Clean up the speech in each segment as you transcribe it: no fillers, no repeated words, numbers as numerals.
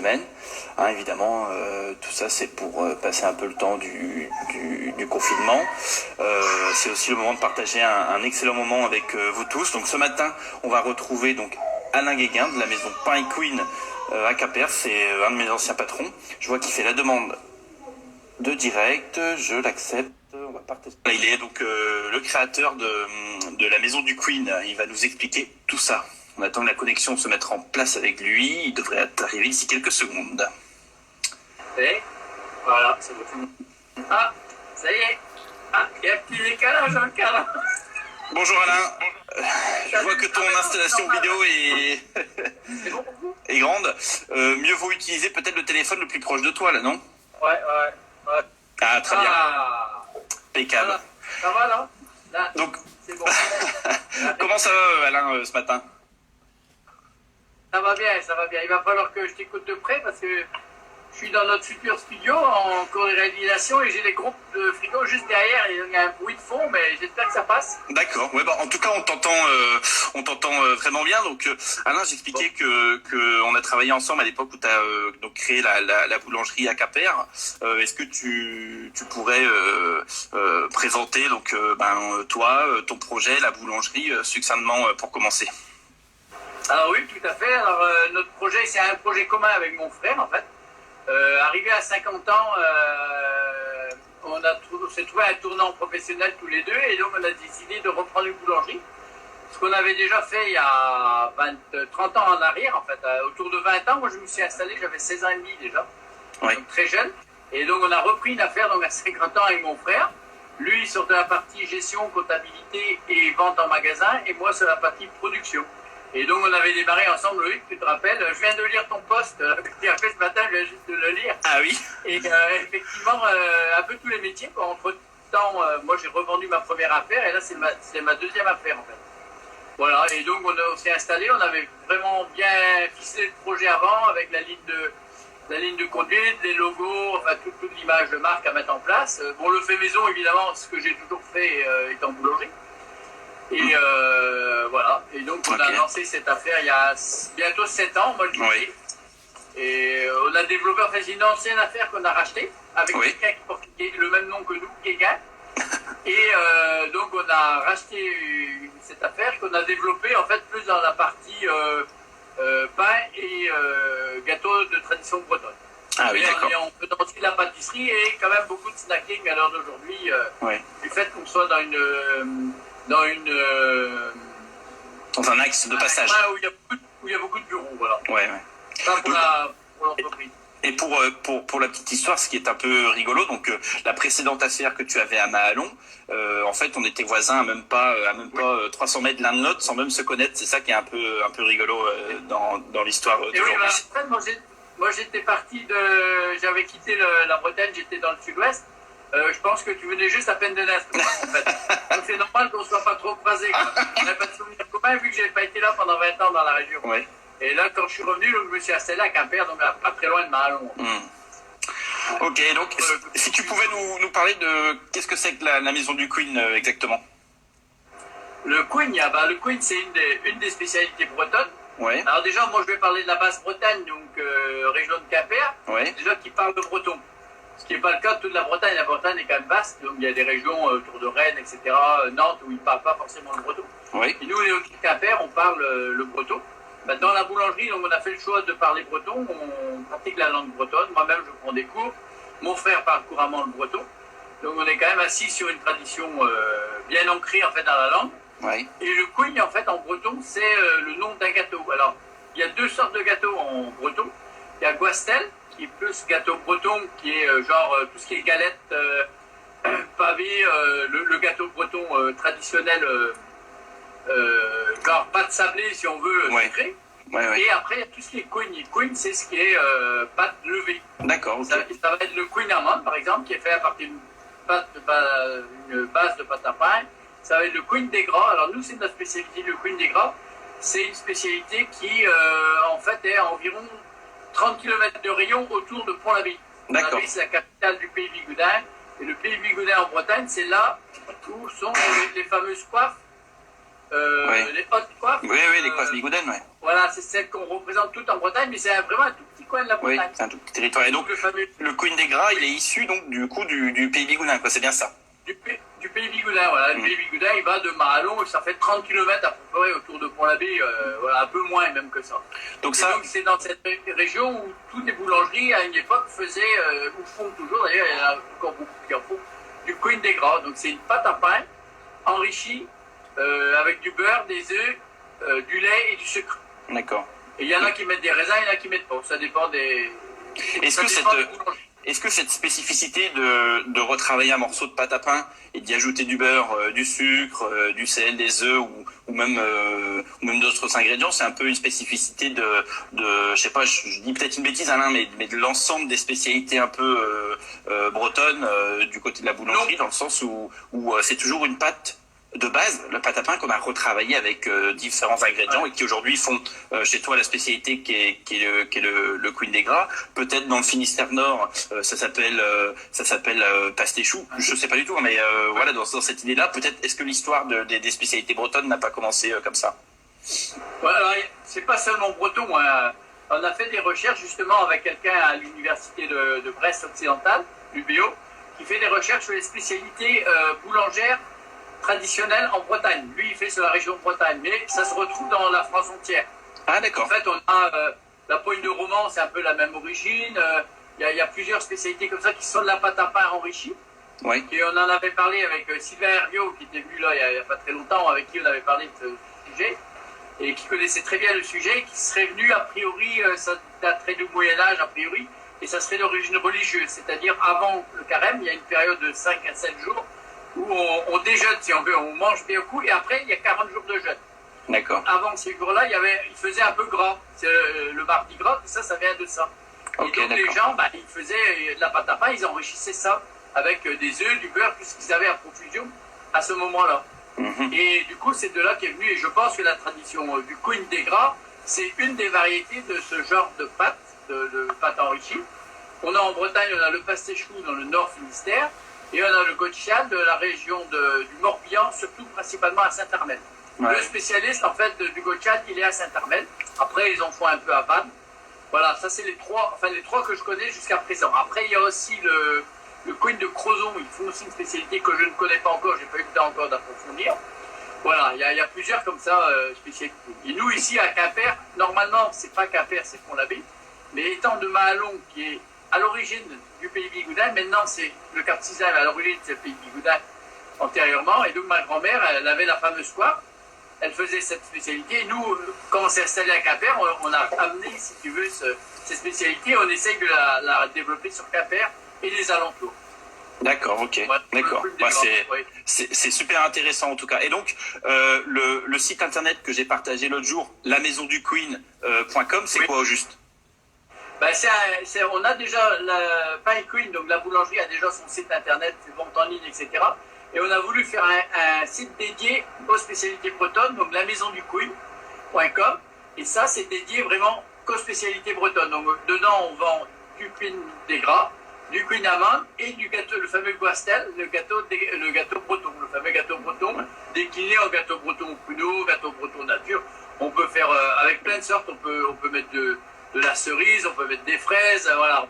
semaine. Hein, évidemment, tout ça c'est pour passer un peu le temps du confinement. C'est aussi le moment de partager un excellent moment avec vous tous. Donc ce matin, on va retrouver donc Alain Guéguin de la maison Pain & Queen à Quimper. C'est un de mes anciens patrons. Je vois qu'il fait la demande de direct, je l'accepte. On va partager. Il est donc le créateur de la maison du Queen. Il va nous expliquer tout ça. On attend que la connexion se mette en place avec lui. Il devrait arriver d'ici quelques secondes. Et voilà, c'est bon. Ah, ça y est. Ah, il y a un petit décalage dans le cadre. Bonjour Alain. Je vois que ton installation vidéo est grande. Mieux vaut utiliser peut-être le téléphone le plus proche de toi là, non? Ouais. Ah, très bien. Impeccable. Voilà. Ça va là Donc, c'est bon. comment ça va Alain ce matin? Ça va bien. Il va falloir que je t'écoute de près parce que je suis dans notre futur studio en co-réalisation et j'ai des groupes de frigo juste derrière et il y a un bruit de fond, mais j'espère que ça passe. D'accord. Ouais, bah, en tout cas, on t'entend vraiment bien. Donc, Alain, j'expliquais que on a travaillé ensemble à l'époque où tu as donc créé la boulangerie à Quimper. Est-ce que tu pourrais présenter donc toi, ton projet, la boulangerie, succinctement pour commencer? Alors oui, tout à fait. Alors notre projet, c'est un projet commun avec mon frère en fait. Arrivé à 50 ans, on s'est trouvé un tournant professionnel tous les deux et donc on a décidé de reprendre une boulangerie. Ce qu'on avait déjà fait il y a 30 ans en arrière en fait. Autour de 20 ans, moi je me suis installé, j'avais 16 ans et demi déjà, Oui. donc très jeune. Et donc on a repris une affaire donc à 50 ans avec mon frère. Lui sur la partie gestion, comptabilité et vente en magasin et moi sur la partie production. Et donc on avait démarré ensemble, Loïc, tu te rappelles, je viens de lire ton post que tu as fait ce matin, je viens juste de le lire. Ah oui. Et effectivement, un peu tous les métiers, quoi. Entre-temps, moi j'ai revendu ma première affaire et là c'est ma deuxième affaire en fait. Voilà, et donc on s'est installé, on avait vraiment bien ficelé le projet avant avec la ligne de conduite, les logos, enfin toute l'image de marque à mettre en place. Bon, le fait maison évidemment, ce que j'ai toujours fait étant boulangerie. Et voilà, et donc on a lancé cette affaire il y a bientôt 7 ans, moi je dis. Oui. Et on a développé, enfin c'est une ancienne affaire qu'on a rachetée, avec quelqu'un qui porte le même nom que nous, Guéguin. Et donc on a racheté cette affaire qu'on a développée en fait plus dans la partie pain et gâteau de tradition bretonne. Ah oui, d'accord. On peut aussi de la pâtisserie et quand même beaucoup de snacking à l'heure d'aujourd'hui, du fait qu'on soit dans un axe de passage. Où il y a beaucoup de bureaux, voilà. Ouais. Ça pour l'entreprise. Et pour la petite histoire, ce qui est un peu rigolo, donc la précédente affaire que tu avais à Mahalon, en fait, on était voisins à même pas 300 mètres l'un de l'autre, sans même se connaître. C'est ça qui est un peu rigolo dans l'histoire d'aujourd'hui. Oui, moi j'étais parti j'avais quitté la Bretagne, j'étais dans le sud-ouest. Je pense que tu venais juste à peine de naître, en fait. Donc c'est normal qu'on ne soit pas trop croisés. On n'a pas de souvenirs communs vu que je n'avais pas été là pendant 20 ans dans la région. Ouais. Et là, quand je suis revenu, donc, je me suis installé à Quimper, donc pas très loin de Mahalon. Ok, donc si tu pouvais nous parler de qu'est-ce que c'est que la maison du Queen exactement? Le Queen, le Queen c'est une des spécialités bretonnes. Ouais. Alors déjà, moi je vais parler de la Basse-Bretagne, donc région de Quimper, déjà qui parle de breton. Ce qui n'est pas le cas de toute la Bretagne. La Bretagne est quand même vaste, donc il y a des régions autour de Rennes, etc., Nantes, où ils ne parlent pas forcément le breton. Oui. Et nous, les Quimper, on parle le breton. Dans la boulangerie, donc, on a fait le choix de parler breton, on pratique la langue bretonne. Moi-même, je prends des cours. Mon frère parle couramment le breton. Donc on est quand même assis sur une tradition bien ancrée en fait, dans la langue. Oui. Et le queen, en fait, en breton, c'est le nom d'un gâteau. Alors, il y a deux sortes de gâteaux en breton. Il y a Guastel, qui est plus gâteau breton, qui est genre tout ce qui est galette, pavé, le gâteau breton traditionnel, genre pâte sablée si on veut, sucré. Ouais. Et après, il y a tout ce qui est queen. Queen, c'est ce qui est pâte levée. D'accord. Okay. Ça va être le queen amande, par exemple, qui est fait à partir d'une base de pâte à pain. Ça va être le queen des gras. Alors nous, c'est notre spécialité, le queen des gras. C'est une spécialité qui, en fait, est à environ 30 km de rayon autour de Pont-l'Abbé. Pont-l'Abbé, c'est la capitale du pays Bigoudin. Et le pays Bigoudin en Bretagne, c'est là où sont les fameuses coiffes, les hautes coiffes. Oui, les coiffes Bigouden, ouais. Voilà, c'est celle qu'on représente toute en Bretagne, mais c'est vraiment un tout petit coin de la Oui, Bretagne. c'est un tout petit territoire. Et donc, le Queen des Gras, il est issu donc du coup du pays Bigoudin, quoi. C'est bien ça. Du pays Bigoudin, voilà. Le pays Bigoudin, il va de Maralon, et ça fait 30 km à peu près autour de Pont-l'Abbé, voilà, un peu moins même que ça. Donc donc c'est dans cette région où toutes les boulangeries, à une époque, faisaient, ou font toujours, d'ailleurs, il y en a encore beaucoup qui en font, du Queen des Gras. Donc c'est une pâte à pain enrichie avec du beurre, des œufs, du lait et du sucre. D'accord. Et il y en a qui mettent des raisins, il y en a qui mettent pas. Ça dépend des... Est-ce que cette spécificité de retravailler un morceau de pâte à pain et d'y ajouter du beurre, du sucre, du sel, des œufs ou même d'autres ingrédients, c'est un peu une spécificité je sais pas, je dis peut-être une bêtise Alain, mais de l'ensemble des spécialités un peu bretonnes du côté de la boulangerie, dans le sens où c'est toujours une pâte de base, la pâte à pain qu'on a retravaillé avec différents ingrédients et qui aujourd'hui font chez toi la spécialité qui est le Queen des Gras. Peut-être dans le Finistère Nord, ça s'appelle pasté chou. Je sais pas du tout, mais voilà, dans cette idée-là, peut-être est-ce que l'histoire des spécialités bretonnes n'a pas commencé comme ça? Voilà, c'est pas seulement breton. Hein. On a fait des recherches justement avec quelqu'un à l'université de Brest occidentale, l'UBO, qui fait des recherches sur les spécialités boulangères traditionnel en Bretagne. Lui, il fait sur la région de Bretagne, mais ça se retrouve dans la France entière. Ah, d'accord. En fait, on a la poigne de roman, c'est un peu la même origine. Il y a plusieurs spécialités comme ça qui sont de la pâte à pain enrichie. Oui. Et on en avait parlé avec Sylvain Herriot, qui était venu là il n'y a pas très longtemps, avec qui on avait parlé de ce sujet, et qui connaissait très bien le sujet, qui serait venu, a priori, ça daterait du Moyen-Âge, a priori, et ça serait d'origine religieuse, c'est-à-dire avant le carême, il y a une période de 5 à 7 jours, où on déjeune, si on veut, on mange bien au coup, et après, il y a 40 jours de jeûne. D'accord. Avant ces jours-là, il faisait un peu gras. Le mardi gras, ça vient de ça. Okay, et donc, les gens, ils faisaient de la pâte à pain, ils enrichissaient ça avec des œufs, du beurre, tout ce qu'ils avaient à profusion à ce moment-là. Et du coup, c'est de là qu'est venu, et je pense que la tradition du Queen des Gras, c'est une des variétés de ce genre de pâte, de pâte enrichie. On a en Bretagne, on a le pasté chou dans le Nord Finistère, et on a le gochial de la région du Morbihan, surtout principalement à Saint-Armel. Ouais. Le spécialiste, en fait, du gochial, il est à Saint-Armel. Après, ils en font un peu à Vannes. Voilà, ça c'est les trois que je connais jusqu'à présent. Après, il y a aussi le Queen de Crozon. Ils font aussi une spécialité que je ne connais pas encore, j'ai pas eu le temps encore d'approfondir. Voilà, il y a plusieurs comme ça spécialités. Et nous, ici, à Quimper, normalement, c'est pas Quimper, c'est Pont-l'Abbé. Mais étant de Mahalon, qui est à l'origine du pays Bigoudin, maintenant c'est le Cap Cizel à l'origine de ce pays Bigoudin antérieurement, et donc ma grand-mère, elle avait la fameuse poire, elle faisait cette spécialité, et nous, quand on s'est installé à Quimper, on a amené, si tu veux, cette spécialité, on essaye de la développer sur Quimper et les alentours. D'accord, ok, ouais, d'accord. Bah, c'est super intéressant en tout cas. Et donc, le site internet que j'ai partagé l'autre jour, lamaisonduqueen.com, c'est quoi au juste? On a déjà la Pain Queen, donc la boulangerie a déjà son site internet, ses ventes en ligne, etc. Et on a voulu faire un site dédié aux spécialités bretonnes, donc la maison du Queen.com. Et ça, c'est dédié vraiment qu'aux spécialités bretonnes. Donc dedans, on vend du Queen des Gras, du Queen amande et du gâteau, le fameux Guastel, le gâteau breton, le fameux gâteau breton, décliné en gâteau breton au pruneau, gâteau breton nature. On peut faire avec plein de sortes, on peut mettre de la cerise, on peut mettre des fraises, voilà,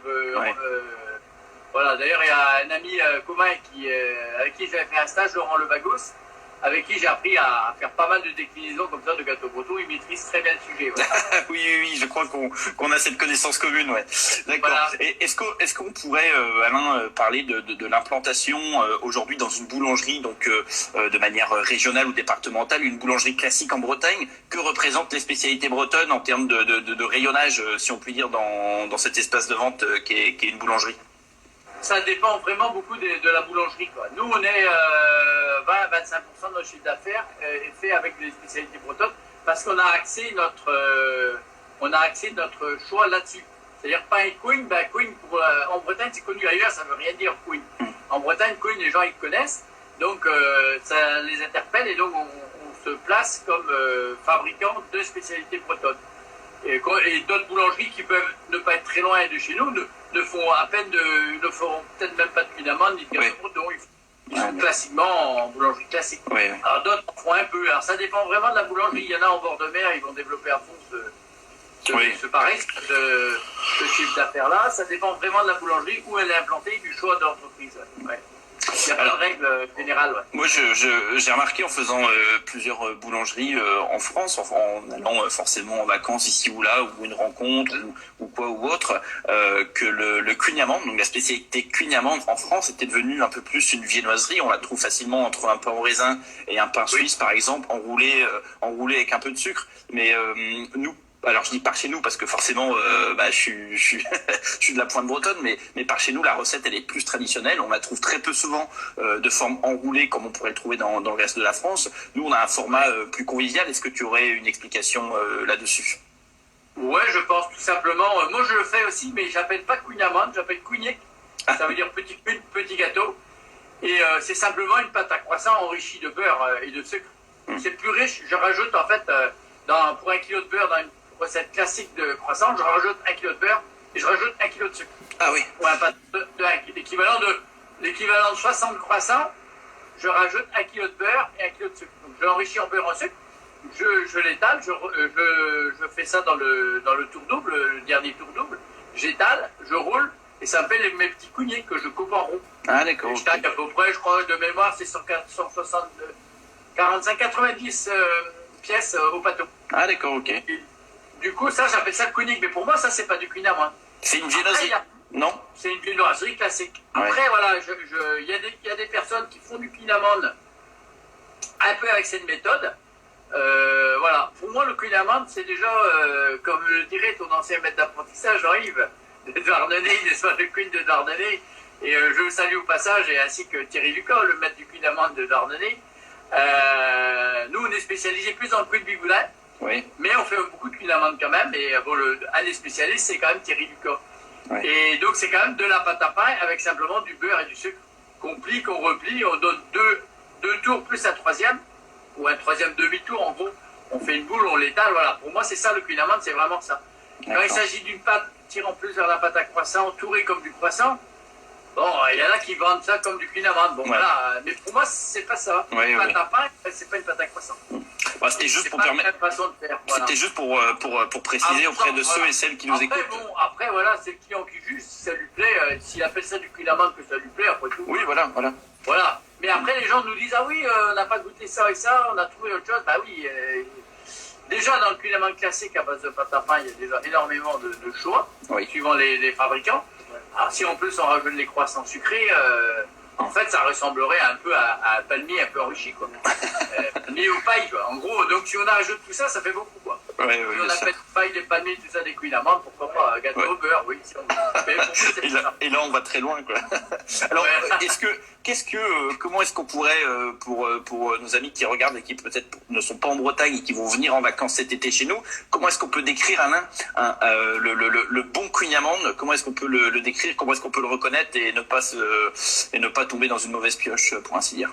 voilà. D'ailleurs, il y a un ami commun avec qui j'avais fait un stage, Laurent Lebagos, avec qui j'ai appris à faire pas mal de déclinaisons comme ça de gâteaux bretons. Il maîtrise très bien le sujet. Ouais. oui, je crois qu'on a cette connaissance commune, ouais. D'accord. Voilà. Et est-ce qu'on pourrait, Alain, parler de l'implantation aujourd'hui dans une boulangerie, donc de manière régionale ou départementale, une boulangerie classique en Bretagne? Que représentent les spécialités bretonnes en termes de rayonnage, si on peut dire, dans cet espace de vente qui est une boulangerie? Ça dépend vraiment beaucoup de la boulangerie, quoi. Nous, on est 20-25% de notre chiffre d'affaires est fait avec les spécialités bretonnes parce qu'on a axé notre choix là-dessus. C'est-à-dire Pain et Queen, Queen en Bretagne c'est connu, ailleurs ça ne veut rien dire Queen. En Bretagne, Queen, les gens ils connaissent, donc ça les interpelle et donc on se place comme fabricant de spécialités bretonnes. Et d'autres boulangeries qui peuvent ne pas être très loin de chez nous ne feront peut-être même pas de Queen amande ni de gâteau breton. Ils font classiquement en boulangerie classique. Oui, oui. Alors d'autres en font un peu. Alors ça dépend vraiment de la boulangerie. Il y en a en bord de mer, ils vont développer à fond ce pareil, ce chiffre d'affaires-là. Ça dépend vraiment de la boulangerie où elle est implantée, du choix d'entreprise. Ouais. Il n'y a pas de règle générale. Ouais. Moi, j'ai remarqué en faisant plusieurs boulangeries en France, en allant forcément en vacances ici ou là, ou une rencontre, ou quoi ou autre, que le cuigne-amande, donc la spécialité cuigne-amande en France, était devenue un peu plus une viennoiserie. On la trouve facilement entre un pain au raisin et un pain suisse, par exemple, enroulé avec un peu de sucre. Mais nous, alors je dis par chez nous parce que forcément je suis de la pointe bretonne, mais par chez nous la recette elle est plus traditionnelle. On la trouve très peu souvent de forme enroulée comme on pourrait le trouver dans le reste de la France. Nous on a un format plus convivial. Est-ce que tu aurais une explication là-dessus? Ouais, je pense tout simplement. Moi je le fais aussi, mais j'appelle pas cuigne-amande, j'appelle cuigné. Ça veut dire petit gâteau. Et c'est simplement une pâte à croissant enrichie de beurre et de sucre. C'est plus riche. Je rajoute en fait pour 1 kg de beurre dans une recette classique de croissant, je rajoute 1 kg de beurre et je rajoute 1 kg de sucre. Ah oui. Pour un pâte l'équivalent de 60 croissants, je rajoute 1 kg de beurre et 1 kg de sucre. Donc je l'enrichis en beurre en sucre, je l'étale, je fais ça dans le tour double, le dernier tour double, j'étale, je roule et ça me fait mes petits cougnets que je coupe en rond. Ah d'accord. Je taille à peu près, je crois de mémoire, c'est 45-90 pièces au pâteau. Ah d'accord, ok. Et, du coup, ça, j'appelle ça le couigne, mais pour moi, ça, c'est pas du cuigne-amande. C'est une viennoiserie. Non? C'est une viennoiserie classique. Après, voilà, il y a des personnes qui font du cuigne-amande un peu avec cette méthode. Voilà. Pour moi, le cuigne-amande, c'est déjà, comme le dirait ton ancien maître d'apprentissage, Jean-Yves, de Douarnenez, n'est-ce pas, le cuigne de Douarnenez. Et je le salue au passage, et ainsi que Thierry Lucas, le maître du cuigne-amande de Douarnenez. Nous, on est spécialisé plus dans le cuigne bigoulin. Oui. Mais on fait beaucoup de cuigne-amande quand même, et bon, un des spécialistes, c'est quand même Thierry Lucas. Oui. Et donc, c'est quand même de la pâte à pain avec simplement du beurre et du sucre qu'on plie, qu'on replie, on donne deux tours plus un troisième, ou un troisième demi-tour, en gros. On fait une boule, on l'étale, voilà. Pour moi, c'est ça le cuigne-amande, c'est vraiment ça. Quand il s'agit d'une pâte tirant plus vers la pâte à croissant, entourée comme du croissant, bon, il y en a qui vendent ça comme du cuigne-amande. Bon, voilà. Mais pour moi, c'est pas ça. Une pâte à pain, c'est pas une pâte à croissant. Bah, c'était juste pour permettre. Voilà. C'était juste pour préciser auprès de ceux et celles qui nous écoutent. Bon, après, voilà, c'est le client qui juge. Si ça lui plaît, s'il appelle ça du cuigne-amande, que ça lui plaît, après tout. Oui, voilà. Voilà. Mais après, les gens nous disent, ah oui, on n'a pas goûté ça et ça, on a trouvé autre chose. Bah oui. Déjà, dans le cuigne-amande classique à base de pâte à pain, il y a déjà énormément de choix, suivant les fabricants. Alors, si en plus on rajoute les croissants sucrés, en fait, ça ressemblerait un peu à un palmier un peu enrichi, quoi. Palmier ou paille, quoi. En gros, donc si on ajoute tout ça, ça fait beaucoup, quoi. Si on appelle paille, des palmiers, tout ça, des cuigne-amande, pourquoi pas un gâteau au beurre, oui. Si et là, on va très loin, quoi. Alors, comment est-ce qu'on pourrait, pour nos amis qui regardent et qui peut-être ne sont pas en Bretagne et qui vont venir en vacances cet été chez nous, comment est-ce qu'on peut décrire, Alain, le bon cuigne-amande? Comment est-ce qu'on peut le décrire? Comment est-ce qu'on peut le reconnaître et ne pas tomber dans une mauvaise pioche, pour ainsi dire?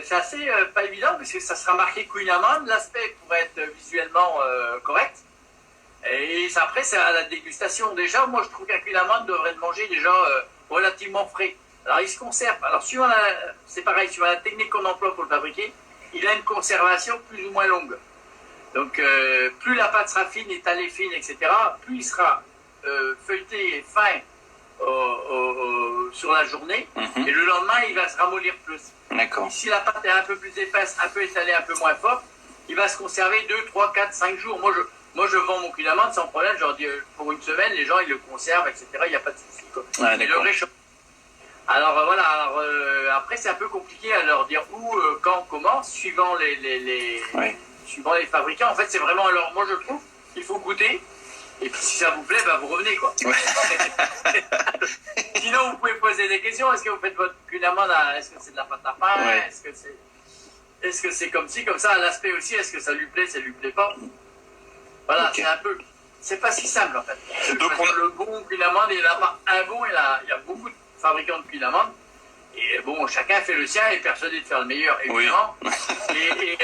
C'est assez pas évident parce que ça sera marqué cuigne-amande. L'aspect pourrait être visuellement correct. Et après, c'est à la dégustation. Déjà, moi, je trouve qu'un cuigne-amande devrait être mangé déjà relativement frais. Alors, il se conserve. Alors, c'est pareil, suivant la technique qu'on emploie pour le fabriquer, il a une conservation plus ou moins longue. Donc, plus la pâte sera fine, étalée fine, etc., plus il sera feuilleté et fin sur la journée, et le lendemain, il va se ramollir plus. D'accord. Si la pâte est un peu plus épaisse, un peu étalée, un peu moins forte, il va se conserver 2, 3, 4, 5 jours. Moi, je vends mon cuigne-amande sans problème. Je leur dis, pour une semaine, les gens, ils le conservent, etc. Il n'y a pas de souci. Ils le réchauffent. Alors, voilà. Alors, après, c'est un peu compliqué à leur dire où, quand, comment, suivant suivant les fabricants. En fait, c'est vraiment... Alors, moi, je trouve qu'il faut goûter. Et puis si ça vous plaît, vous revenez, quoi. Sinon, vous pouvez poser des questions. Est-ce que vous faites votre cuigne-amande? Est-ce que c'est de la pâte à pain? Est-ce que c'est comme ci, comme ça? À l'aspect aussi, est-ce que ça lui plaît, ça lui plaît pas? Voilà, c'est un peu... C'est pas si simple, en fait. Donc, le bon cuigne-amande, il n'y en a pas un bon, il y a beaucoup de fabricants de cuigne-amande. Et bon, chacun fait le sien et est persuadé de faire le meilleur, évidemment. Et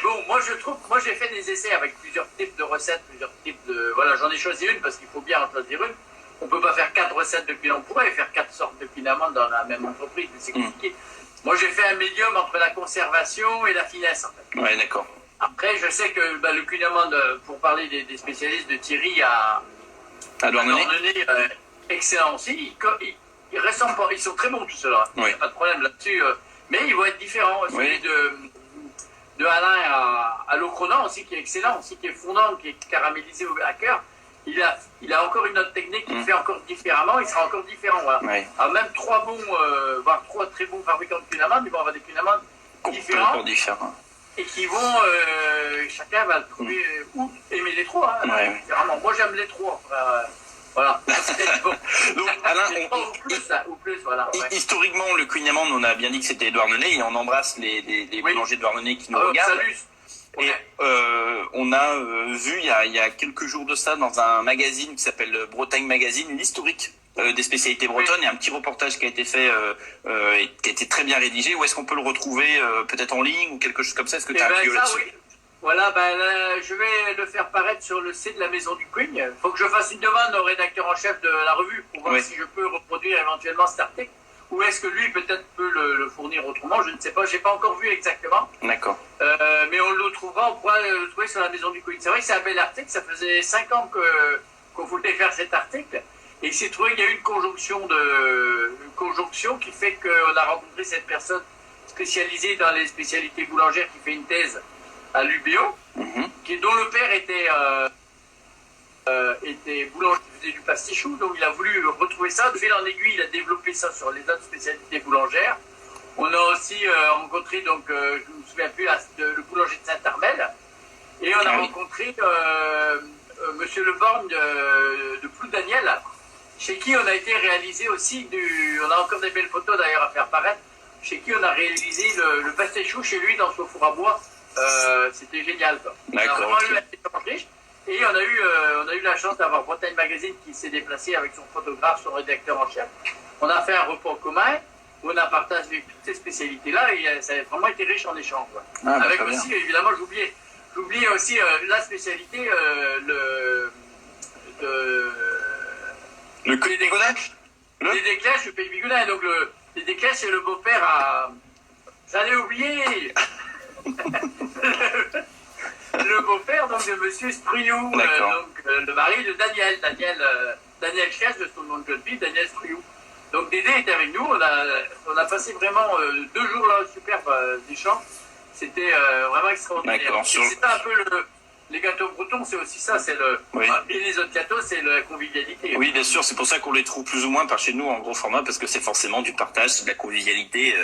bon, moi j'ai fait des essais avec plusieurs types de recettes, plusieurs types de... Voilà, j'en ai choisi une parce qu'il faut bien en choisir une. on peut pas faire 4 recettes de quinoa. On pourrait faire 4 sortes de quinoa dans la même entreprise, mais c'est compliqué. Moi, j'ai fait un médium entre la conservation et la finesse, en fait. Ouais, d'accord. Après, je sais que le quinoa, pour parler des spécialistes de Thierry à Douarnenez, excellent aussi. Ils ressemblent pas, ils sont très bons tout cela. Il n'y a pas de problème là-dessus. Mais ils vont être différents. Celui de Alain à l'Ocronan aussi, qui est excellent, aussi qui est fondant, qui est caramélisé à cœur. Il a encore une autre technique qu'il fait encore différemment, il sera encore différent. Voilà. Alors même 3 bons, voire 3 très bons fabricants de quinoa, ils vont avoir des quinoa différents. Et qui vont, chacun va trouver ou aimer les 3. Hein, différemment. Moi j'aime les 3. Voilà. Bon. Donc, Alain, ou plus, voilà. Historiquement, le quinoa, on a bien dit que c'était Douarnenez, et on embrasse les boulangers de Douarnenez qui nous regardent. Salut. Et on a vu il y a quelques jours de ça dans un magazine qui s'appelle Bretagne Magazine, l'historique des spécialités bretonnes. Il y a un petit reportage qui a été fait et qui a été très bien rédigé. Où est-ce qu'on peut le retrouver, peut-être en ligne ou quelque chose comme ça? Est-ce que tu as un tuyau là-dessus? Voilà, là, je vais le faire paraître sur le site de la Maison du Queen. Il faut que je fasse une demande au rédacteur en chef de la revue pour voir si je peux reproduire éventuellement cet article. Ou est-ce que lui, peut-être, peut le fournir autrement? Je ne sais pas, je n'ai pas encore vu exactement. D'accord. Mais on le trouvera, on pourra le trouver sur la Maison du Queen. C'est vrai que c'est un bel article, ça faisait 5 ans qu'on voulait faire cet article. Et il s'est trouvé qu'il y a eu une conjonction qui fait qu'on a rencontré cette personne spécialisée dans les spécialités boulangères qui fait une thèse à l'UBO, dont le père était boulanger, il faisait du pastichou, donc il a voulu retrouver ça. De fil en aiguille, il a développé ça sur les autres spécialités boulangères. On a aussi rencontré, donc, je ne me souviens plus, le boulanger de Saint-Armel, et on a rencontré Monsieur Le Borgne de Ploudaniel, chez qui on a été réalisé aussi on a encore des belles photos d'ailleurs à faire paraître, chez qui on a réalisé le pastichou chez lui dans son four à bois. C'était génial. D'accord. Et on a eu la chance d'avoir Bretagne Magazine qui s'est déplacé avec son photographe, son rédacteur en chef. On a fait un repas commun où on a partagé toutes ces spécialités-là et ça a vraiment été riche en échange. Avec aussi, bien. Évidemment, j'oubliais aussi la spécialité, le Pays Bigoudin. Les Déclèches, le Pays Bigoudin. Donc les Déclèches, c'est le beau-père à... J'allais oublier. Le beau-père donc de Monsieur Struyou, le mari de Daniel Chess, de son nom de jeune fille, Daniel Struyou. Donc Dédé était avec nous, on a passé vraiment 2 jours là, superbes d'échanges. C'était vraiment extraordinaire. C'était un peu les gâteaux bretons, c'est aussi ça, c'est et les autres gâteaux, c'est la convivialité. Oui, bien sûr, c'est pour ça qu'on les trouve plus ou moins par chez nous en gros format, parce que c'est forcément du partage, c'est de la convivialité.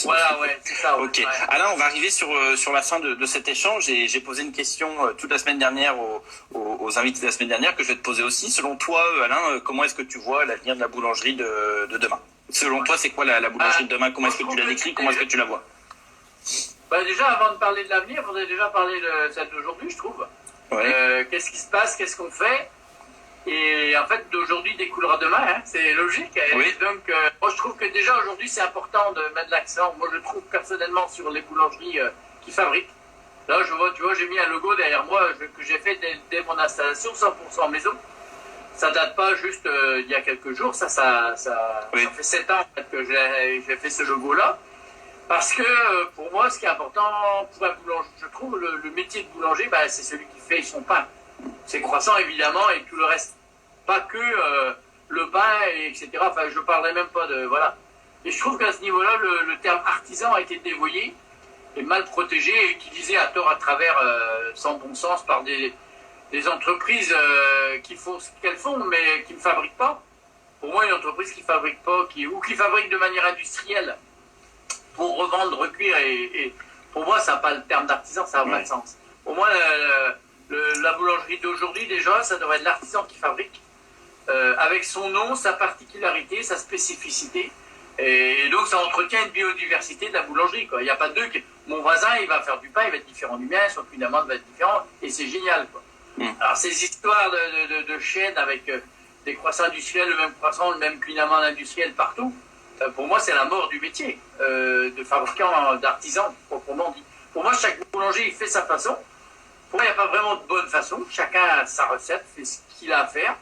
Voilà, c'est ça. Ok. Alain, on va arriver sur la fin de cet échange et j'ai posé une question toute la semaine dernière aux invités de la semaine dernière que je vais te poser aussi. Selon toi, Alain, comment est-ce que tu vois l'avenir de la boulangerie de demain? Selon toi, c'est quoi la boulangerie de demain? Comment est-ce que tu la décris? Comment est-ce que tu la vois? Déjà, avant de parler de l'avenir, il faudrait déjà parler de celle d'aujourd'hui, je trouve. Qu'est-ce qui se passe? Qu'est-ce qu'on fait? Et en fait, d'aujourd'hui découlera demain, hein, c'est logique. Et donc, moi, je trouve que déjà aujourd'hui, c'est important de mettre l'accent. Moi, je trouve personnellement sur les boulangeries qui fabriquent. Là, tu vois, j'ai mis un logo derrière moi que j'ai fait dès mon installation, 100% maison. Ça date pas juste il y a quelques jours. Ça fait 7 ans en fait, que j'ai fait ce logo-là. Parce que pour moi, ce qui est important pour un boulanger, je trouve, le métier de boulanger, c'est celui qui fait son pain. Ses croissants évidemment et tout le reste. Pas que le pain, etc. Enfin, je ne parlerai même pas de... Voilà. Et je trouve qu'à ce niveau-là, le terme artisan a été dévoyé et mal protégé et utilisé à tort à travers, sans bon sens, par des entreprises qui font ce qu'elles font, mais qui ne fabriquent pas. Pour moi, une entreprise qui ne fabrique pas, ou qui fabrique de manière industrielle pour revendre, recuire, et pour moi, ça n'a pas le terme d'artisan, ça n'a pas de sens. Pour moi, la boulangerie d'aujourd'hui, déjà, ça devrait être l'artisan qui fabrique, avec son nom, sa particularité, sa spécificité. Et donc, ça entretient une biodiversité de la boulangerie, quoi. Il n'y a pas deux. Mon voisin, il va faire du pain, il va être différent du mien, son cuit d'amande va être différent, et c'est génial, quoi. Alors, ces histoires de chaînes avec des croissants industriels, le même croissant, le même cuit d'amande industriel partout, pour moi, c'est la mort du métier de fabricant, d'artisan, proprement dit. Pour moi, chaque boulanger, il fait sa façon. Pour moi, il n'y a pas vraiment de bonne façon. Chacun a sa recette, fait ce qu'il a à faire.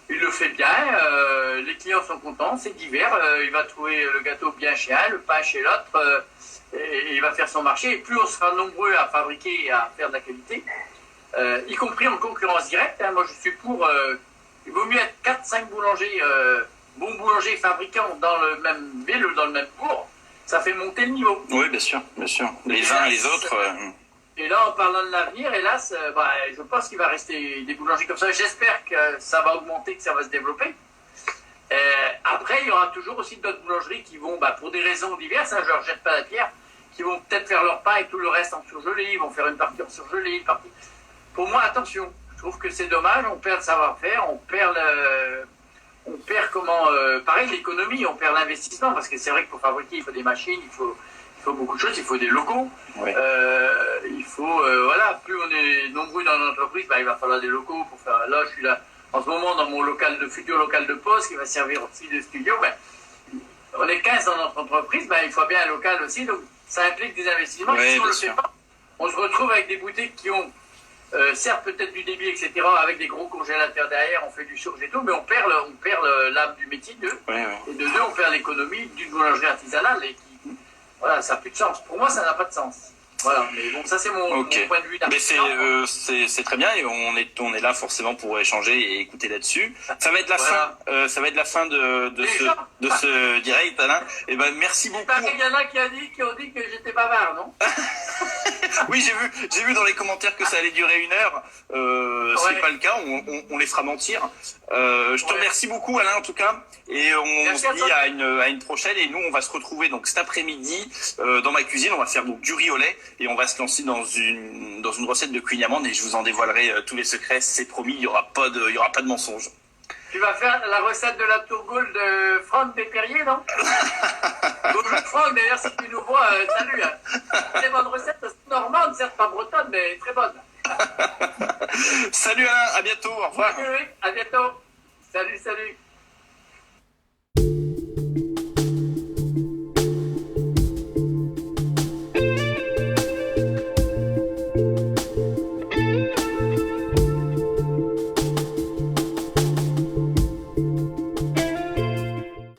Il le fait bien, les clients sont contents, c'est divers, il va trouver le gâteau bien chez un, le pain chez l'autre, et il va faire son marché. Et plus on sera nombreux à fabriquer et à faire de la qualité, y compris en concurrence directe, hein, moi je suis pour, il vaut mieux être 4-5 boulangers, bons boulangers fabricants dans le même ville ou dans le même bourg, ça fait monter le niveau. Oui, bien sûr, bien sûr. Les uns et les autres. Et là, en parlant de l'avenir, hélas, je pense qu'il va rester des boulangers comme ça. J'espère que ça va augmenter, que ça va se développer. Après, il y aura toujours aussi d'autres boulangeries qui vont, pour des raisons diverses, hein, je ne leur jette pas la pierre, qui vont peut-être faire leur pain et tout le reste en surgelé, ils vont faire une partie en surgelé, une partie... Pour moi, attention, je trouve que c'est dommage, on perd le savoir-faire, on perd pareil, l'économie, on perd l'investissement, parce que c'est vrai que pour fabriquer, il faut des machines, il faut beaucoup de choses, il faut des locaux, Oui. il faut, plus on est nombreux dans l'entreprise, il va falloir des locaux pour faire, là je suis là, en ce moment dans mon futur local de poste, qui va servir aussi de studio, on est 15 dans notre entreprise, il faut bien un local aussi, donc ça implique des investissements, Oui, si on bien le sûr. fait pas, on se retrouve avec des boutiques qui ont, certes peut-être du débit, etc., avec des gros congélateurs derrière, on fait du surgelé et tout, mais on perd l'âme du métier, Oui, et de deux, on perd l'économie d'une boulangerie artisanale, et voilà, ça n'a plus de sens. Pour moi, ça n'a pas de sens. Voilà, mais bon, ça c'est mon point de vue. Mais c'est très bien et on est là forcément pour échanger et écouter là-dessus. Ça va être la fin, ça va être la fin de ce direct, Alain. Et merci beaucoup. Il y en a qui ont dit que j'étais bavard, non? Oui, j'ai vu dans les commentaires que ça allait durer 1 heure. C'est pas le cas, on les fera mentir. Je te remercie beaucoup, Alain, en tout cas, et on se dit à une prochaine. Et nous, on va se retrouver donc cet après-midi dans ma cuisine. On va faire donc du riz au lait et on va se lancer dans une recette de cuisine amande et je vous en dévoilerai tous les secrets. C'est promis, il y aura pas de mensonge. Tu vas faire la recette de la tourgoule de Franck Desperriers, non? Bonjour Franck, d'ailleurs, si tu nous vois, salut. Très bonne recette, normande, certes pas bretonne, mais très bonne. Salut Alain, à bientôt, au revoir. Oui, à bientôt. Salut.